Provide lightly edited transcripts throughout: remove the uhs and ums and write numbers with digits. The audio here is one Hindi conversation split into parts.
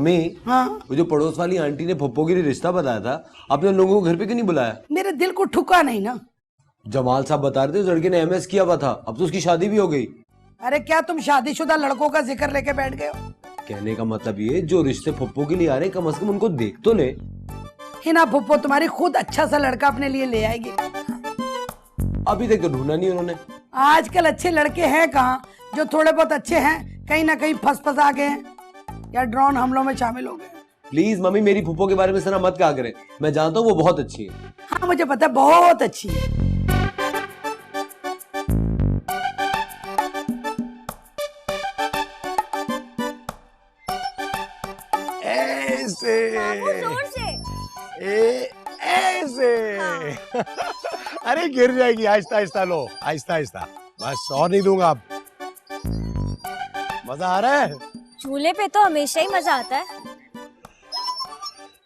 मैं हाँ, वो जो पड़ोस वाली आंटी ने पप्पो के लिए रिश्ता बताया था, आपने उन लोगों को घर पे क्यों नहीं बुलाया? मेरे दिल को ठुका नहीं ना। जमाल साहब बता रहे थे उस लड़के ने एमएस किया हुआ था, अब तो उसकी शादी भी हो गई। अरे क्या तुम शादीशुदा लड़कों का जिक्र लेके बैठ गए हो? कहने का मतलब ये, जो रिश्ते पप्पो के लिए आ रहे हैं कम से कम उनको देख तो ले। हिना फुप्पो तुम्हारी खुद अच्छा सा लड़का अपने लिए ले आएगी। अभी तक तो ढूंढा नहीं उन्होंने। आजकल अच्छे लड़के हैं कहाँ, जो थोड़े बहुत अच्छे हैं कहीं ना कहीं फंस आ गए हैं या ड्रोन हमलों में शामिल हो गए। प्लीज मम्मी मेरी फुप्पो के बारे में सना मत कहा करें, मैं जानता हूँ वो बहुत अच्छी है। हाँ मुझे पता है, बहुत अच्छी है। ऐसे जोर से। ऐसे हाँ। अरे गिर जाएगी, आहिस्ता आहिस्ता लो, आहिस्ता आहिस्ता, बस और नहीं दूंगा अब। मजा आ रहा है? झूले पे तो हमेशा ही मजा आता है।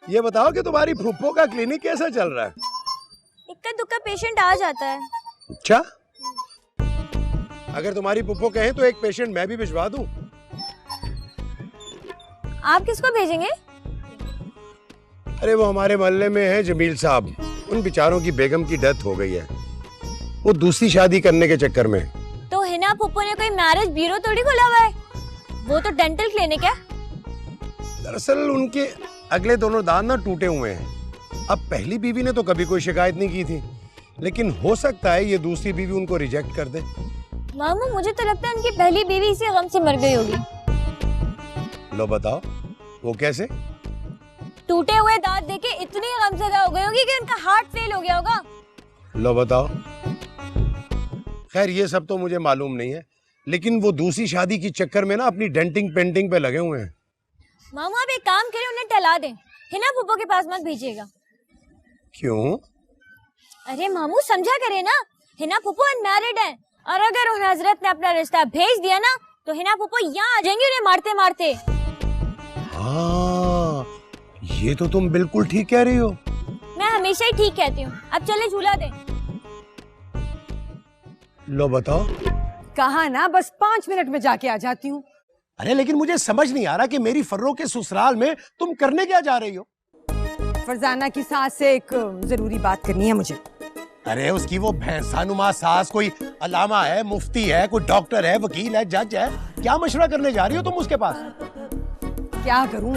ये बताओ कि तुम्हारी फुप्पो का क्लिनिक कैसा चल रहा है? इक्का दुक्का पेशेंट आ जाता है। अच्छा, अगर तुम्हारी फुप्पो कहे तो एक पेशेंट मैं भी भिजवा दूं। आप किसको भेजेंगे? अरे वो हमारे मोहल्ले में है जमील साहब, उन बेचारों की बेगम की डेथ हो गई है, वो दूसरी शादी करने के चक्कर में। तो हिना फुप्पो ने कोई मैरिज ब्यूरो थोड़ी खोला हुआ है, वो तो डेंटल क्लिनिक है। दरअसल उनके अगले दोनों दांत ना टूटे हुए हैं। अब पहली बीवी ने तो कभी कोई शिकायत नहीं की थी, लेकिन हो सकता है ये दूसरी बीवी उनको रिजेक्ट कर दे। मामू मुझे तो लगता है उनकी पहली बीवी इसी गम से मर गई होगी। लो बताओ वो कैसे? टूटे हुए दांत देके इतनी गमज़दा हो गई होगी कि उनका हार्ट फेल हो गया होगा। लो बताओ। खैर ये सब तो मुझे मालूम नहीं है, लेकिन वो दूसरी शादी की चक्कर में ना अपनी डेंटिंग पेंटिंग पे लगे हुए हैं। मामू आप एक काम करें, उन्हें टला दें, हिना फुप्पो के पास मत भेजिएगा। क्यों? अरे मामू समझा करे ना, हिना फुप्पो अनमैरिड है, और अगर उन हजरत ने अपना रिश्ता भेज दिया ना तो हिना फुप्पो यहाँ आ जाएंगे उन्हें मारते मारते। हाँ ये तो तुम बिल्कुल ठीक कह रही हो। मैं हमेशा ही ठीक कहती हूँ। अब चले झूला दें। लो बताओ। कहा ना बस 5 मिनट में जाके आ जाती हूँ। अरे लेकिन मुझे समझ नहीं आ रहा कि मेरी फर्रो के ससुराल में तुम करने क्या जा रही हो? फरजाना की सास से एक जरूरी बात करनी है मुझे। अरे उसकी वो भैंसानुमा सास कोई अलामा है, मुफ्ती है, कोई डॉक्टर है, वकील है, जज है, क्या मशवरा करने जा रही हो तुम उसके पास? क्या करूं,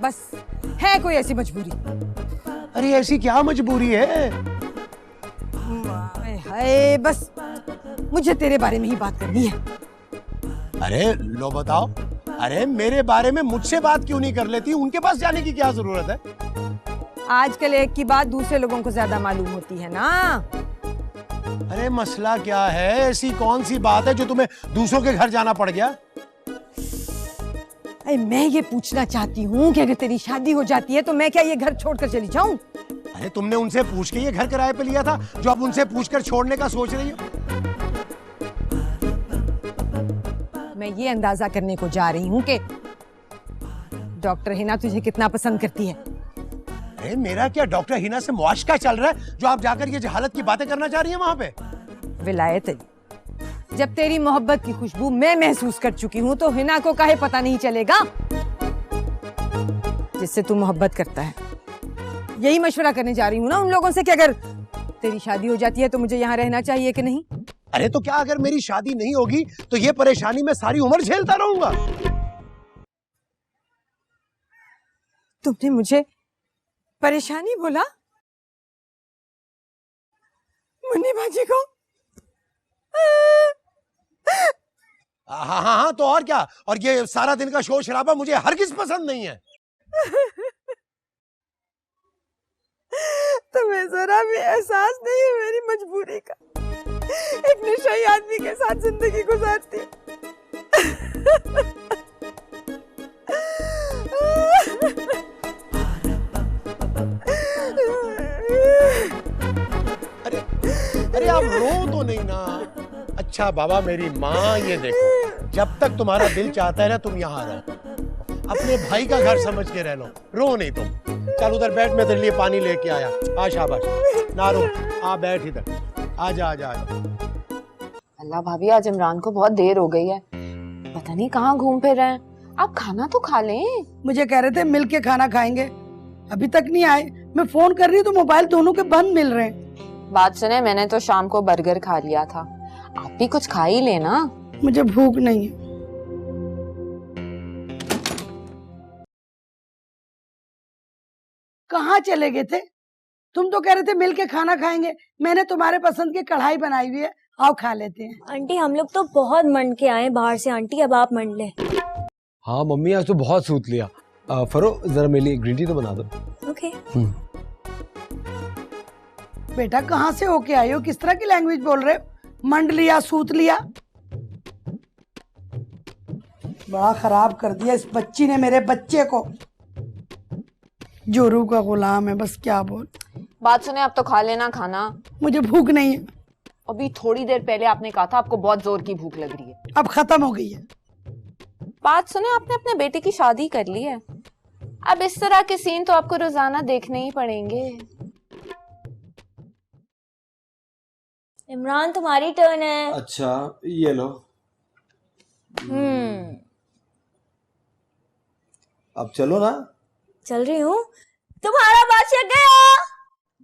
बस है कोई ऐसी मजबूरी। अरे ऐसी क्या मजबूरी है? हाय बस मुझे तेरे बारे में ही बात करनी है। अरे लो बताओ। अरे मेरे बारे में मुझसे बात क्यों नहीं कर लेती? उनके पास जाने की क्या जरूरत है? आजकल एक की बात दूसरे लोगों को ज्यादा मालूम होती है ना। अरे मसला क्या है? ऐसी कौन सी बात है जो तुम्हें दूसरों के घर जाना पड़ गया? अरे मैं ये पूछना चाहती हूँ कि अगर तेरी शादी हो जाती है तो मैं क्या ये घर छोड़कर चली जाऊं? अरे तुमने उनसे पूछ के ये घर किराए पे लिया था जो अब उनसे पूछकर छोड़ने का सोच रही हो? मैं ये अंदाजा करने को जा रही हूँ कि डॉक्टर हिना तुझे कितना पसंद करती है। अरे मेरा क्या डॉक्टर हिना से मुआशका चल रहा है जो आप जाकर ये जहालत की बातें करना चाह रही हैं वहां पे? विलायत अली, जब तेरी मोहब्बत की खुशबू मैं महसूस कर चुकी हूँ तो हिना को काहे पता नहीं चलेगा जिससे तू मोहब्बत करता है। यही मशवरा करने जा रही हूँ ना उन लोगों से कि अगर तेरी शादी हो जाती है तो मुझे यहाँ रहना चाहिए कि नहीं। अरे तो क्या अगर मेरी शादी नहीं होगी तो ये परेशानी मैं सारी उम्र झेलता रहूंगा? तुमने मुझे परेशानी बोला? मुन्नी बाजी को? हाँ हाँ हाँ तो और क्या? और ये सारा दिन का शोर शराबा मुझे हरगिज पसंद नहीं है। तुम्हें जरा भी एहसास नहीं है मेरी मजबूरी का? एक नशाई आदमी के साथ जिंदगी गुजारती। अरे अरे आप रो तो नहीं ना? अच्छा बाबा मेरी माँ, ये देखो जब तक तुम्हारा दिल चाहता है ना तुम यहाँ रहो, अपने भाई का घर समझ के रह लो, रो नहीं तुम। चल उधर बैठ, मैं तेरे लिए पानी लेके आया। आ शाबाश, ना रो, आ बैठ इधर, आजा आजा आजा। अल्लाह भाभी, आज इमरान को बहुत देर हो गई है, पता नहीं कहाँ घूम फिर रहे हैं। आप खाना तो खा लें। मुझे कह रहे थे मिल के खाना खाएंगे, अभी तक नहीं आए। मैं फोन कर रही हूँ तो मोबाइल दोनों के बंद मिल रहे हैं। बात सुने, मैंने तो शाम को बर्गर खा लिया था, आप भी कुछ खा ही लेना। मुझे भूख नहीं है। कहाँ चले गए थे? तुम तो कह रहे थे मिल के खाना खाएंगे। मैंने तुम्हारे पसंद की कढ़ाई बनाई हुई है, आओ खा लेते हैं। आंटी हम लोग तो बहुत मंड के आए बाहर से, आंटी अब आप मंड ले। हाँ मम्मी आज तो बहुत सूत लिया। फरो जरा मेरे लिए ग्रीन टी तो बना दो। ओके। बेटा कहाँ से होके आए हो? किस तरह की लैंग्वेज बोल रहे हो? मंड लिया, सूत लिया। बड़ा खराब कर दिया इस बच्ची ने मेरे बच्चे को। जोरू का गुलाम है, बस क्या बोल। बात सुने, अब तो खा लेना खाना। मुझे भूख नहीं है। अभी थोड़ी देर पहले आपने कहा था आपको बहुत जोर की भूख लग रही है। अब खत्म हो गई है। बात सुने, आपने अपने बेटे की शादी कर ली है, अब इस तरह के सीन तो आपको रोजाना देखने ही पड़ेंगे। इमरान तुम्हारी टर्न है। अच्छा ये लो। अब चलो ना। चल रही हूँ। तुम्हारा बादशाह गया।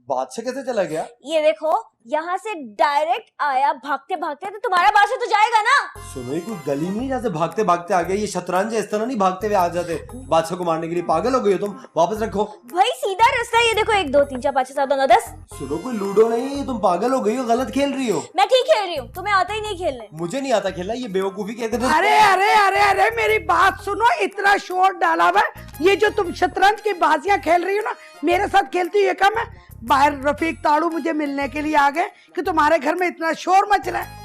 बादशाह कैसे चला गया? ये देखो, यहाँ से डायरेक्ट आया भागते भागते, तो तुम्हारा बादशाह तो जाएगा ना। सुनो ही कोई गली नहीं जैसे भागते भागते आ गया। ये शतरंज है, इस तरह नहीं भागते हुए आ जाते बादशाह को मारने के लिए। पागल हो गई हो तुम, वापस रखो। भाई सीधा रास्ता है, ये देखो 1 2 3 4 5 6 7 8 9 10। सुनो कोई लूडो नहीं है, तुम पागल हो गई हो, गलत खेल रही हो। मैं ठीक खेल रही हूँ, तुम्हें आता ही नहीं खेलने। मुझे नहीं आता खेलना, ये बेवकूफी कहते थे। अरे अरे अरे अरे मेरी बात सुनो, इतना शोर डाला हुआ है। ये जो तुम शतरंज की बाजियां खेल रही हो ना, मेरे साथ खेलती ये कम है। बाहर रफीक ताड़ू मुझे मिलने के लिए आ गए कि तुम्हारे घर में इतना शोर मच रहा है।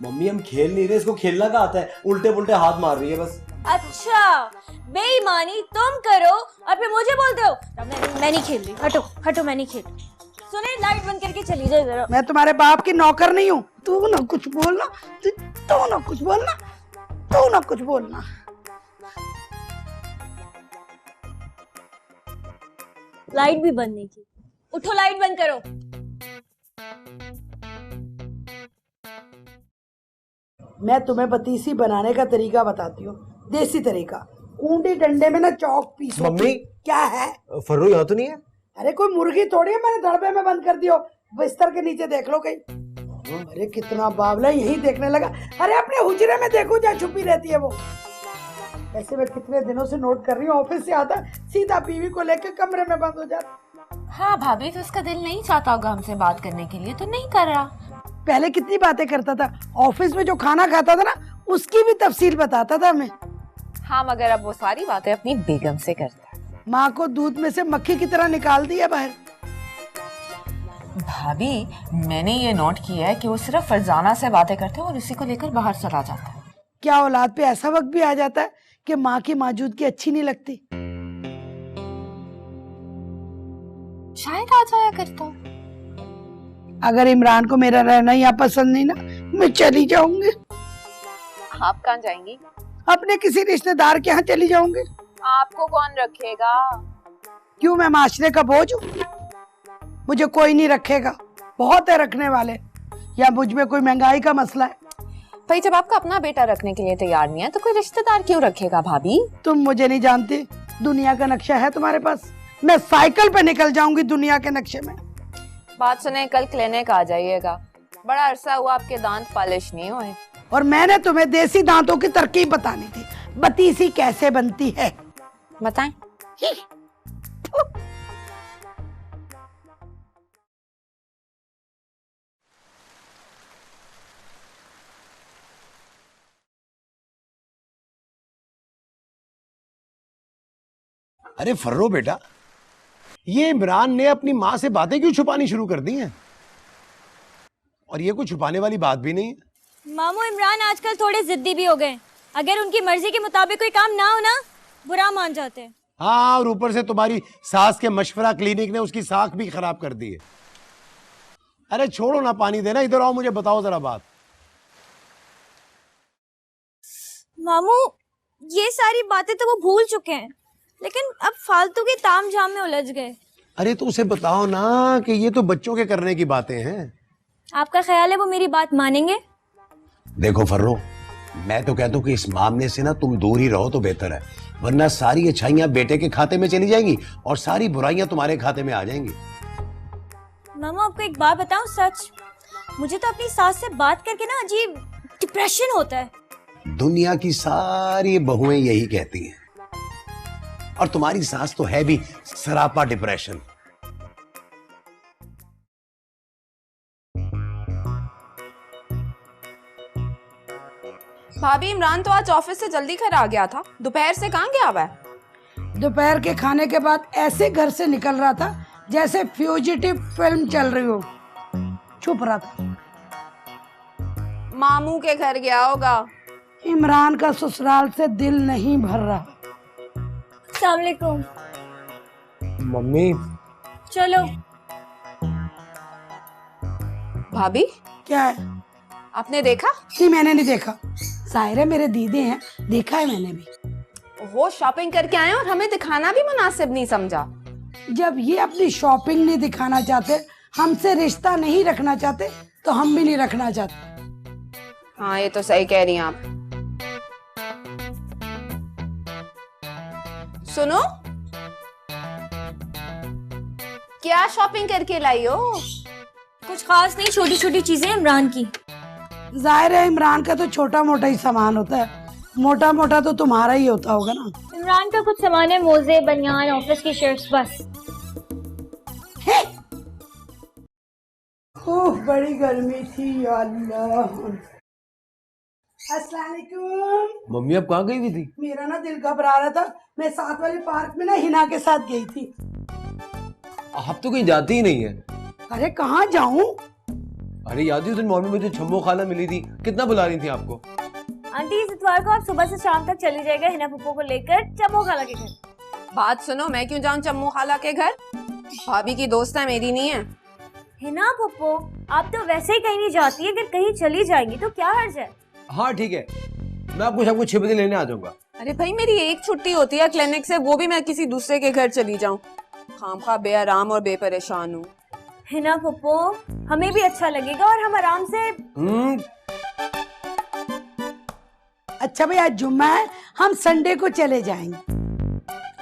मम्मी हम खेल नहीं रहे, इसको खेलना का आता है। उल्टे पुल्टे हाथ मार रही है बस। अच्छा बेईमानी तुम करो और फिर मुझे बोलते हो। मैं नहीं खेल रही, हटो हटो, मैं नहीं खेल रही। सुने, लाइट बंद करके चली जाओ जरा। मैं तुम्हारे बाप की नौकर नहीं हूँ। तू ना कुछ बोलना, तू ना कुछ बोलना, तू ना कुछ बोलना। लाइट भी बंद नहीं की। उठो, लाइट बंद करो। मैं तुम्हें पतीसी बनाने का तरीका बताती हूँ, देसी तरीका। ऊंटी डंडे में ना चौक पीसो। मम्मी क्या है? फर्रो यहाँ तो नहीं है? अरे कोई मुर्गी थोड़ी है, मैंने दड़बे में बंद कर दियो। बिस्तर के नीचे देख लो कहीं। अरे कितना बावला, यही देखने लगा। अरे अपने हुजरे में देखो जहाँ छुपी रहती है वो। ऐसे मैं कितने दिनों से नोट कर रही हूँ, ऑफिस से आता सीधा बीवी को लेकर कमरे में बंद हो जाता। हाँ भाभी, तो उसका दिल नहीं चाहता होगा हमसे बात करने के लिए, तो नहीं कर रहा। पहले कितनी बातें करता था, ऑफिस में जो खाना खाता था ना उसकी भी तफसील बताता था हमें। हाँ, मगर अब वो सारी बातें अपनी बेगम से करता है। माँ को दूध में से मक्खी की तरह निकाल दिया बाहर। भाभी, मैंने ये नोट किया है कि वो सिर्फ फरजाना से बातें करते हैं और उसी को लेकर बाहर चला जाता है। क्या औलाद पे ऐसा वक्त भी आ जाता है कि माँ की मौजूदगी अच्छी नहीं लगती? शायद आ जाया करता। अगर इमरान को मेरा रहना यहाँ पसंद नहीं ना, मैं चली जाऊंगी। आप कहाँ जाएंगी? अपने किसी रिश्तेदार के यहाँ चली जाऊंगी। आपको कौन रखेगा? क्यों, मैं माशरे का बोझ हूँ? मुझे कोई नहीं रखेगा, बहुत है रखने वाले। या मुझ में कोई महंगाई का मसला है? भाई, जब आपका अपना बेटा रखने के लिए तैयार नहीं है तो कोई रिश्तेदार क्यों रखेगा भाभी? तुम मुझे नहीं जानती, दुनिया का नक्शा है तुम्हारे पास। मैं साइकिल पे निकल जाऊंगी दुनिया के नक्शे में। बात सुने, कल क्लिनिक आ जाइएगा। बड़ा अरसा हुआ आपके दांत पॉलिश नहीं हुए। और मैंने तुम्हें देसी दांतों की तरकीब बतानी थी, बतीसी कैसे बनती है। बताएं। अरे फर्रो बेटा, ये इमरान ने अपनी माँ से बातें क्यों छुपानी शुरू कर दी हैं? और ये कोई छुपाने वाली बात भी नहीं है। मामू, इमरान आजकल थोड़े जिद्दी भी हो गए। अगर उनकी मर्जी के मुताबिक कोई काम ना हो ना, बुरा मान जाते हैं। हाँ, और ऊपर से तुम्हारी सास के मशवरा क्लिनिक ने उसकी साख भी खराब कर दी है। अरे छोड़ो ना, पानी देना, इधर आओ, मुझे बताओ जरा बात। मामू, ये सारी बातें तो वो भूल चुके हैं, लेकिन अब फालतू के ताम झाम में उलझ गए। अरे तो उसे बताओ ना कि ये तो बच्चों के करने की बातें हैं। आपका ख्याल है वो मेरी बात मानेंगे? देखो फर्रो, मैं तो कहता हूँ कि इस मामले से ना तुम दूर ही रहो तो बेहतर है, वरना सारी अच्छाइयां बेटे के खाते में चली जाएंगी और सारी बुराइयां तुम्हारे खाते में आ जाएंगी। मामा आपको एक बात बताऊं सच, मुझे तो अपनी सास से बात करके ना अजीब डिप्रेशन होता है। दुनिया की सारी बहुएं यही कहती हैं, और तुम्हारी सास तो है भी सरापा डिप्रेशन। भाभी, इमरान तो आज ऑफिस से जल्दी घर आ गया था, दोपहर से कहाँ गया हुआ है? दोपहर के खाने के बाद ऐसे घर से निकल रहा था जैसे फ्यूजिटिव फिल्म चल रही हो, छुप रहा था। मामू के घर गया होगा। इमरान का ससुराल से दिल नहीं भर रहा। अस्सलाम वालेकुम। मम्मी चलो। भाभी, क्या है? आपने देखा? नहीं, मैंने नहीं देखा। सायरे मेरे दीदी हैं, देखा है मैंने भी। वो शॉपिंग करके आए और हमें दिखाना भी मुनासिब नहीं समझा। जब ये अपनी शॉपिंग नहीं दिखाना चाहते, हमसे रिश्ता नहीं रखना चाहते, तो हम भी नहीं रखना चाहते। हाँ, ये तो सही कह रही हैं आप। सुनो, क्या शॉपिंग करके लाई हो? कुछ खास नहीं, छोटी छोटी चीजें इमरान की। जाहिर है इमरान का तो छोटा मोटा ही सामान होता है, मोटा मोटा तो तुम्हारा ही होता होगा ना। इमरान का कुछ सामान है, मोजे, बनियान, ऑफिस की शर्ट्स, बस। ओह, बड़ी गर्मी थी या अल्लाह। अस्सलाम वालेकुम। मम्मी अब कहाँ गई हुई थी? मेरा ना दिल घबरा रहा था, मैं साथ वाले पार्क में ना हिना के साथ गई थी। आप तो कहीं जाती ही नहीं है। अरे कहाँ जाऊं? अरे याद है उस दिन मॉर्निंग में जो छम्मो खाला मिली थी, कितना बुला रही थी आपको। आंटी, इस इतवार को आप सुबह से शाम तक चली जाएगा हिना पुप्पो को लेकर चम्मो खाला के घर। बात सुनो, मैं क्यों जाऊं चम्मू खाला के घर? भाभी की दोस्त है, मेरी नहीं है। हिना पुप्पो, आप तो वैसे ही कहीं नहीं जाती है, अगर कहीं चली जाएंगी तो क्या हर्ज है? हाँ ठीक है, मैं आपको शाम को 6 बजे लेने आ जाऊंगा। अरे भाई, मेरी एक छुट्टी होती है क्लिनिक से, वो भी मैं किसी दूसरे के घर चली जाऊं? खामखा बेआराम और बेपरेशान हूँ। हिना पुप्पो, हमें भी अच्छा लगेगा और हम आराम से। अच्छा भाई, आज जुम्मा है, हम संडे को चले जाएंगे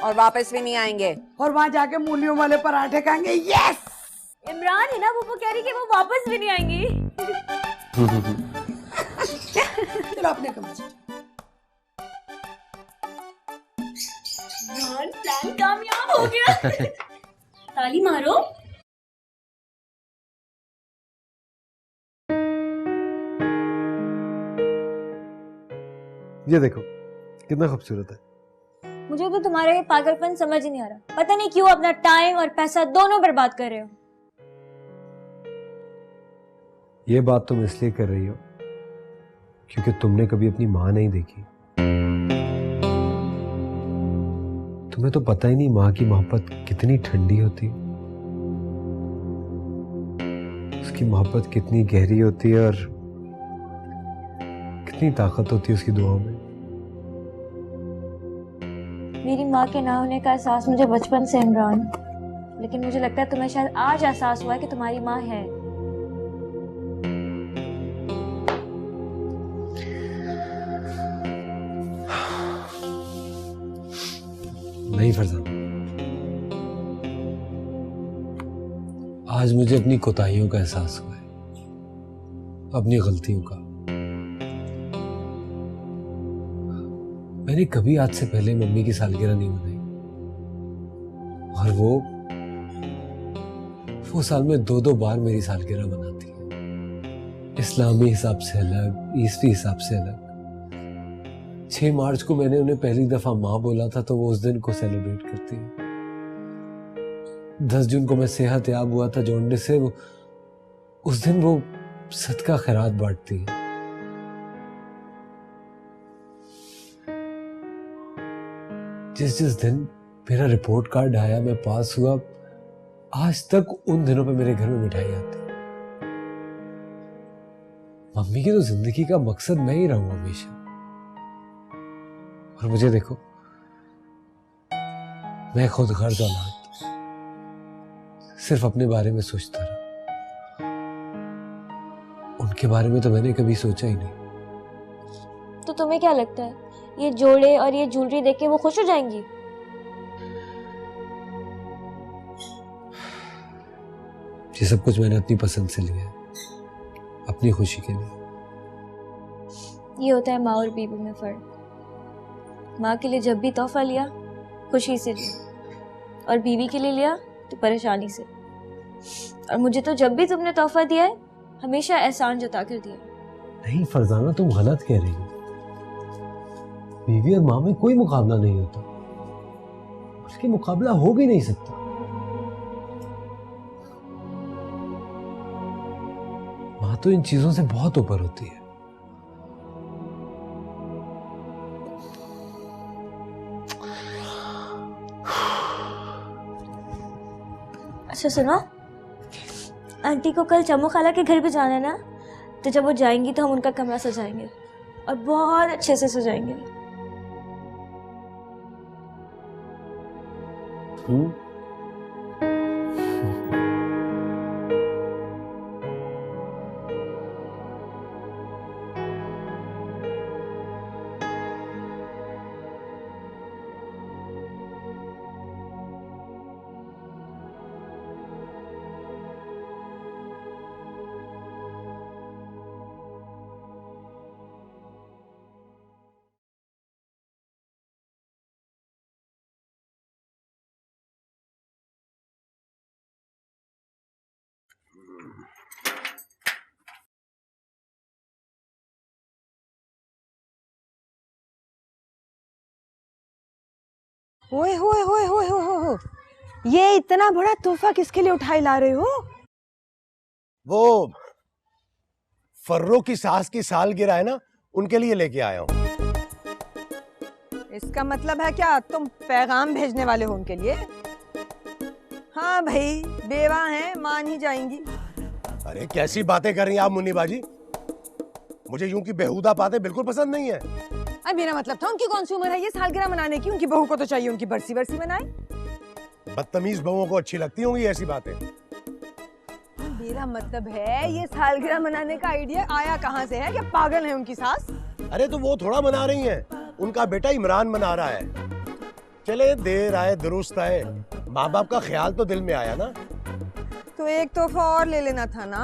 और वापस भी नहीं आएंगे। और वहाँ जाके मूलियों वाले पराठे खाएंगे। यस। इमरान, हिना पुप्पो कह रही कि वो वापस भी नहीं आएंगी। चलो अपने कमरे से। इमरान, प्लान कामयाब हो गया। ताली मारो। ये देखो कितना खूबसूरत है। मुझे तो तुम्हारा ये पागलपन समझ ही नहीं आ रहा। पता नहीं क्यों अपना टाइम और पैसा दोनों बर्बाद कर रहे हो। ये बात तुम इसलिए कर रही हो क्योंकि तुमने कभी अपनी माँ नहीं देखी। तुम्हें तो पता ही नहीं माँ की मोहब्बत कितनी ठंडी होती है, उसकी मोहब्बत कितनी गहरी होती है और कितनी ताकत होती है उसकी दुआओं में। मेरी माँ के ना होने का एहसास मुझे बचपन से इमरान, लेकिन मुझे लगता है तुम्हें शायद आज एहसास हुआ है कि तुम्हारी माँ है। नहीं फरजाना, आज मुझे अपनी कोताहियों का एहसास हुआ है, अपनी गलतियों का। मैंने कभी आज से पहले मम्मी की सालगिरह नहीं मनाई, और वो साल में 2-2 बार मेरी सालगिरह मनाती है। इस्लामी हिसाब से अलग, ईसवी हिसाब से अलग। 6 मार्च को मैंने उन्हें पहली दफा माँ बोला था, तो वो उस दिन को सेलिब्रेट करती है। 10 जून को मैं सेहत याब हुआ था जॉन्डिस से, उस दिन वो सदका खैरात बांटती है। जिस दिन मेरा रिपोर्ट कार्ड आया, मैं पास हुआ, आज तक उन दिनों पे मेरे घर में मिठाई आती है। मम्मी की तो जिंदगी का मकसद मैं ही रहूं हमेशा, और मुझे देखो, मैं खुद गर्द औलाद सिर्फ अपने बारे में सोचता रहा। उनके बारे में तो मैंने कभी सोचा ही नहीं। तो तुम्हें क्या लगता है ये जोड़े और ये ज्वेलरी देख के वो खुश हो जाएंगी? ये सब कुछ मैंने अपनी पसंद से लिया है, अपनी खुशी के लिए। ये होता है माँ और बीबी में फर्क। माँ के लिए जब भी तोहफा लिया खुशी से लिया, और बीवी के लिए लिया तो परेशानी से। और मुझे तो जब भी तुमने तोहफा दिया है हमेशा एहसान जता कर दिया। नहीं फरजाना, तुम गलत कह रही हो। बीवी और माँ में कोई मुकाबला नहीं होता, उसके मुकाबला हो भी नहीं सकता। माँ तो इन चीजों से बहुत ऊपर होती है। अच्छा सुनो, आंटी को कल चमो खाला के घर पे जाना है ना, तो जब वो जाएंगी तो हम उनका कमरा सजाएंगे और बहुत अच्छे से सजाएंगे। ओए होए होए होए होए होए, ये इतना बड़ा तोहफा किसके लिए उठाए ला रहे हो? वो फर्रो की सास की सालगिरह है ना, उनके लिए लेके आया हूँ। इसका मतलब है क्या तुम पैगाम भेजने वाले हो उनके लिए? हाँ भाई, बेवा हैं, मान ही जाएंगी। अरे कैसी बातें कर रही हैं आप मुन्नी बाजी, मुझे यूं की बेहुदा बातें बिल्कुल पसंद नहीं है। अब मेरा मतलब था उनकी कौन सी उम्र है ये सालगिरह मनाने की? उनकी बहू को तो चाहिए उनकी बरसी बरसी मनाए। बदतमीज बहुओं को अच्छी लगती होंगी ऐसी बातें। मेरा मतलब है ये सालगिरह मनाने का आइडिया आया कहाँ से है? क्या पागल है उनकी सास? अरे तो वो थोड़ा मना रही हैं, उनका बेटा इमरान मना रहा है। चले देर आए दुरुस्त आए, माँ बाप का ख्याल तो दिल में आया ना। तो एक तोहफा और ले लेना था ना।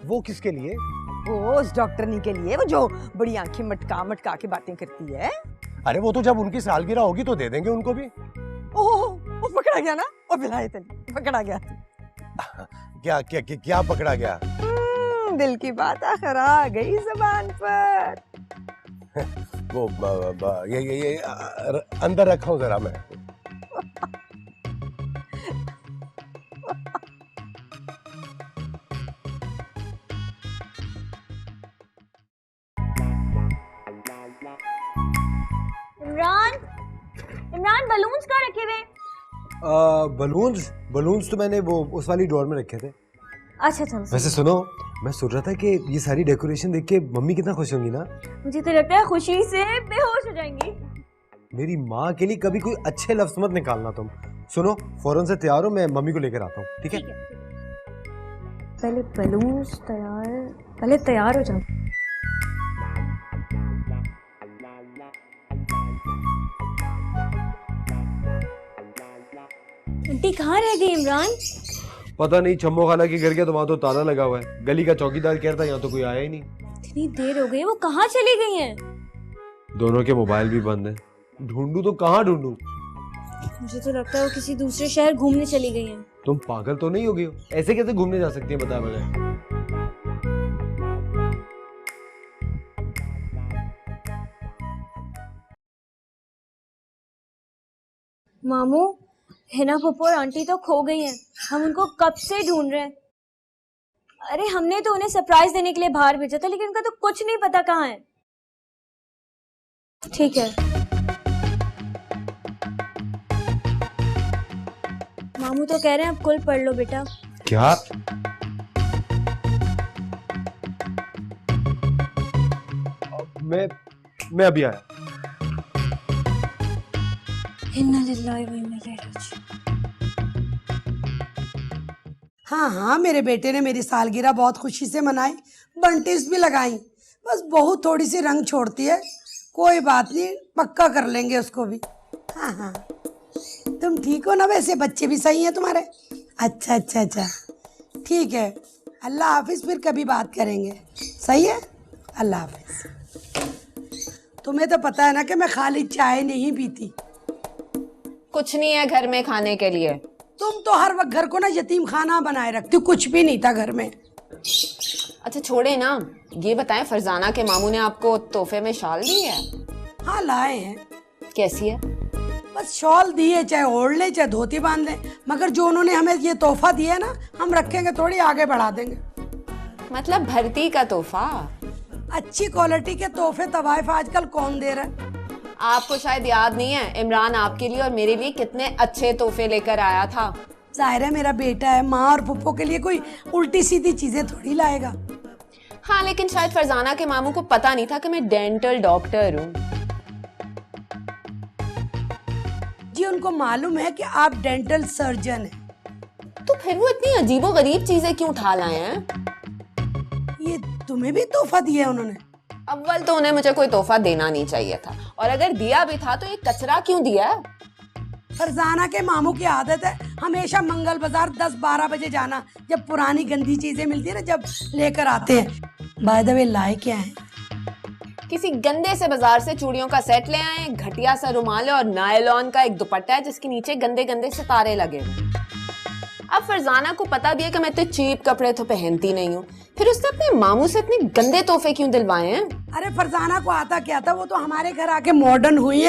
वो किसके लिए? वो उस डॉक्टरनी के लिए, वो जो बड़ी आंखें मटका मटका के बातें करती है। अरे वो तो जब उनकी सालगिरह होगी तो दे देंगे उनको भी। ओह, वो पकड़ा गया ना? ओ बिलाए तली, पकड़ा गया। क्या क्या क्या, क्या पकड़ा गया? दिल की बात आखिर आ गई जुबान पर। वो ये अंदर रखा हूँ जरा मैं। इमरान, इमरान बलून्स कहाँ रखे हुए? बलून्स तो मैंने वो उस वाली ड्रॉअर में रखे थे। अच्छा चलो। वैसे सुनो, मैं सोच रहा था कि ये सारी डेकोरेशन देख के मम्मी कितना खुश होंगी ना। मुझे तो लगता है खुशी से बेहोश हो जाएंगी। मेरी माँ के लिए कभी कोई अच्छे लफ्ज मत निकालना तुम। सुनो, फौरन से तैयार हो, मैं मम्मी को लेकर आता हूँ, ठीक है? पहले बलून्स तैयार, पहले तैयार हो जाओ। आंटी कहाँ रह गई इमरान? पता नहीं, छम्मो खाला के घर गया तो वहां तो ताला लगा हुआ है। गली का चौकीदार कह रहा था यहाँ तो कोई आया ही नहीं। इतनी देर हो गई, वो कहाँ चली गई हैं? दोनों के मोबाइल भी बंद है। ढूंढूं तो कहाँ ढूंढूं? मुझे तो लगता है वो किसी दूसरे शहर घूमने चली गई हैं। तुम पागल तो नहीं हो गई हो? ऐसे कैसे घूमने जा सकती है, बता मुझे। मामू, हिना पप्पू और आंटी तो खो गई हैं। हम उनको कब से ढूंढ रहे हैं। अरे हमने तो उन्हें सरप्राइज देने के लिए बाहर भेजा था, लेकिन उनका तो कुछ नहीं पता कहाँ है। ठीक है मामू तो कह रहे हैं अब कुल पढ़ लो बेटा। क्या? मैं अभी आया। इन्ना लिल्लाहि व इन्ना इलैहि राजिऊन। हाँ हाँ, मेरे बेटे ने मेरी सालगिरह बहुत खुशी से मनाई, बंटिस भी लगाई। बस बहू थोड़ी सी रंग छोड़ती है, कोई बात नहीं, पक्का कर लेंगे उसको भी। हाँ हाँ, तुम ठीक हो ना? वैसे बच्चे भी सही हैं तुम्हारे? अच्छा अच्छा अच्छा, ठीक है, अल्लाह हाफिज, फिर कभी बात करेंगे, सही है, अल्लाह हाफिज। तुम्हें तो पता है ना कि मैं खाली चाय नहीं पीती। कुछ नहीं है घर में खाने के लिए। तुम तो हर वक्त घर को ना यतीम खाना बनाए रखती हो, कुछ भी नहीं था घर में। अच्छा छोड़े ना, ये बताएं फरजाना के मामू ने आपको तोहफे में शाल दी है? हाँ लाए हैं। कैसी है? बस शॉल दी है, चाहे ओढ़ ले चाहे धोती बांध ले, मगर जो उन्होंने हमें ये तोहफा दिया है ना, हम रखेंगे थोड़ी, आगे बढ़ा देंगे। मतलब भर्ती का तोहफा? अच्छी क्वालिटी के तोहफे तवाइफ आजकल कौन दे रहा है? आपको शायद याद नहीं है, इमरान आपके लिए और मेरे लिए कितने अच्छे तोहफे लेकर आया था। जाहिर है मेरा बेटा है, माँ और पप्पो के लिए कोई उल्टी सीधी चीजें थोड़ी लाएगा। हाँ लेकिन शायद फरजाना के मामू को पता नहीं था कि मैं डेंटल डॉक्टर हूँ। जी उनको मालूम है कि आप डेंटल सर्जन हैं। तो फिर वो इतनी अजीबोगरीब चीजें क्यों उठा लाए हैं? ये तुम्हें भी तोहफा दिया है उन्होंने? अव्वल तो उन्हें मुझे कोई तोहफा देना नहीं चाहिए था, और अगर दिया भी था तो ये कचरा क्यों दिया है? फरजाना के मामू की आदत है हमेशा मंगल बाजार 10-12 बजे जाना, जब पुरानी गंदी चीजें मिलती है ना, जब लेकर आते हैं। बाय द वे लाए क्या है? किसी गंदे से बाजार से चूड़ियों का सेट ले आए, घटिया सा रुमाल है और नायलॉन का एक दुपट्टा है जिसके नीचे गंदे गंदे सितारे लगे हुए। अब फरजाना को पता भी है कि मैं इतने चीप कपड़े तो पहनती नहीं हूँ, फिर उसने अपने मामू से इतने गंदे तोहफे क्यों दिलवाए हैं? अरे फरजाना को आता क्या था, वो तो हमारे घर आके मॉडर्न हुई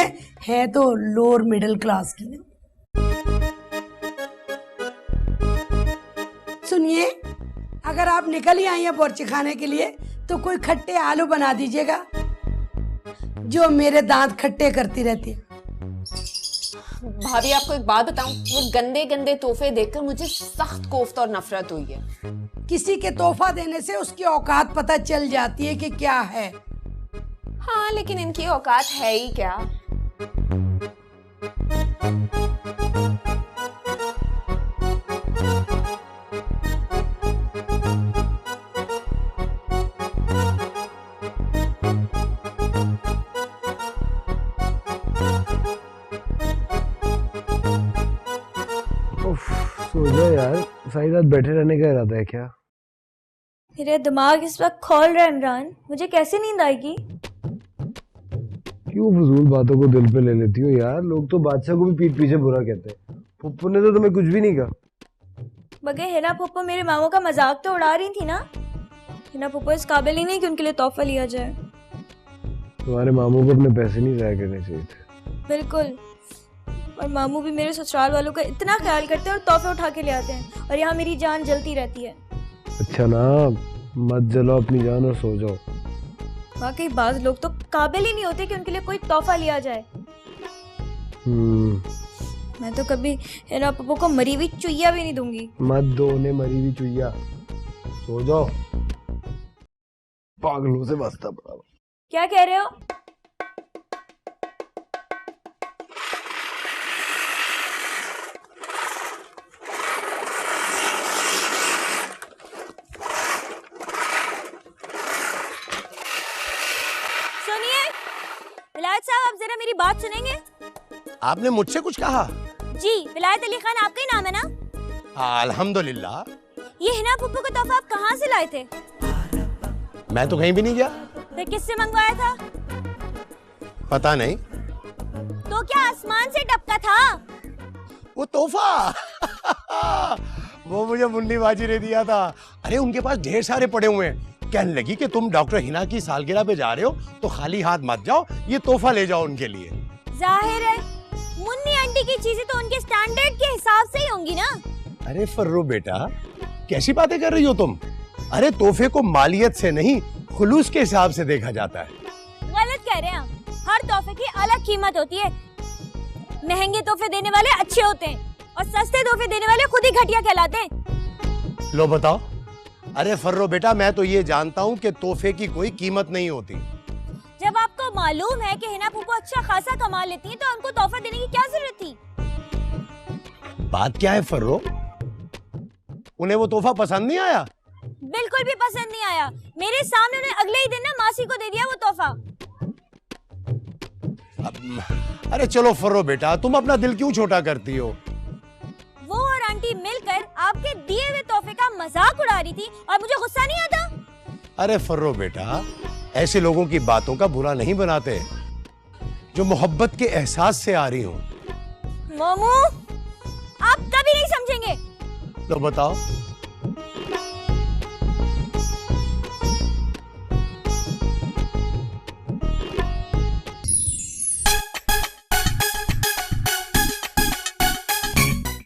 है तो लोअर मिडिल क्लास की ना। सुनिए, अगर आप निकल ही आई हैं बोर्ची खाने के लिए तो कोई खट्टे आलू बना दीजिएगा, जो मेरे दांत खट्टे करती रहती है। भाभी आपको एक बात बताऊं, वो गंदे गंदे तोहफे देखकर मुझे सख्त कोफ्त और नफरत हुई है। किसी के तोहफा देने से उसकी औकात पता चल जाती है कि क्या है। हाँ लेकिन इनकी औकात है ही क्या? सो जा यार, सारी रात बैठे रहने का इरादा है क्या? मेरा दिमाग इस वक्त खोल रहा है इमरान, मुझे कैसे नींद आएगी? क्यों फजूल बातों को दिल पे ले लेती हो यार? लोग तो बादशाह को भी पीठ पीछे बुरा कहते हैं। पप्पू ने तो तुम्हें कुछ भी नहीं कहा। बगे हिना पप्पू मेरे मामू का मजाक तो उड़ा रही थी ना। हिना पप्पू इस काबिल ही नहीं कि उनके लिए तोहफा लिया जाए। तुम्हारे मामू को अपने पैसे नहीं जाया करने चाहिए थे। बिल्कुल, और मामू भी मेरे ससुराल वालों का इतना ख्याल करते हैं और तोहफे उठा के ले आते हैं, और यहाँ मेरी जान जलती रहती है। अच्छा ना, मत जलाओ अपनी जान और सो जाओ। वाकई बाज लोग तो काबिल ही नहीं होते कि उनके लिए कोई तोहफा लिया जाए। मैं तो कभी हिना पप्पू को मरी हुई चुईया भी नहीं दूंगी। मत दो उन्हें मरी हुई चुईया, सो जाओ। पागलों से वास्ता पड़ा। क्या कह रहे हो? सुनिए विलायत साहब, आप जरा मेरी बात सुनेंगे? आपने मुझसे कुछ कहा? जी, विलायत अली खान आपका ही नाम है ना? अल्हम्दुलिल्लाह। ये हिना पप्पू का तोहफा आप कहाँ से लाए थे? मैं तो कहीं भी नहीं गया। फिर किससे मंगवाया था? पता नहीं। तो क्या आसमान से टपका था? वो तोहफा वो मुझे मुन्नीबाजी ने दिया था। अरे उनके पास ढेर सारे पड़े हुए हैं। कहने लगी कि तुम डॉक्टर हिना की सालगिरह पे जा रहे हो तो खाली हाथ मत जाओ, ये तोहफा ले जाओ उनके लिए। जाहिर है मुन्नी आंटी की चीजें तो उनके स्टैंडर्ड के हिसाब से ही होंगी ना। अरे फर्रो बेटा, कैसी बातें कर रही हो तुम? अरे तोहफे को मालियत से नहीं, खुलूस के हिसाब से देखा जाता है। गलत कह रहे हैं आप। हर तोहफे की अलग कीमत होती है। महंगे तोहफे देने वाले अच्छे होते हैं और सस्ते तोहफे देने वाले खुद ही घटिया कहलाते हैं। लो बताओ। अरे फर्रो बेटा, मैं तो ये जानता हूँ कि तोहफे की कोई कीमत नहीं होती। जब आपको मालूम है कि हिना पप्पू अच्छा खासा कमा लेती है तो उनको तोहफा देने की क्या जरूरत थी? बात क्या है फर्रो? उन्हें वो तोहफा पसंद नहीं आया? बिल्कुल भी पसंद नहीं आया। मेरे सामने उन्हें अगले ही दिन ना मासी को दे दिया वो तोहफा। अरे चलो फर्रो बेटा, तुम अपना दिल क्यों छोटा करती हो? वो और आंटी मिलकर आपके दिए हुए तोहफे का मजाक उड़ा रही थी और मुझे गुस्सा नहीं आता। अरे फर्रो बेटा, ऐसे लोगों की बातों का बुरा नहीं बनाते जो मोहब्बत के एहसास से आ रही हो। मोमू, आप कभी नहीं समझेंगे। तो बताओ,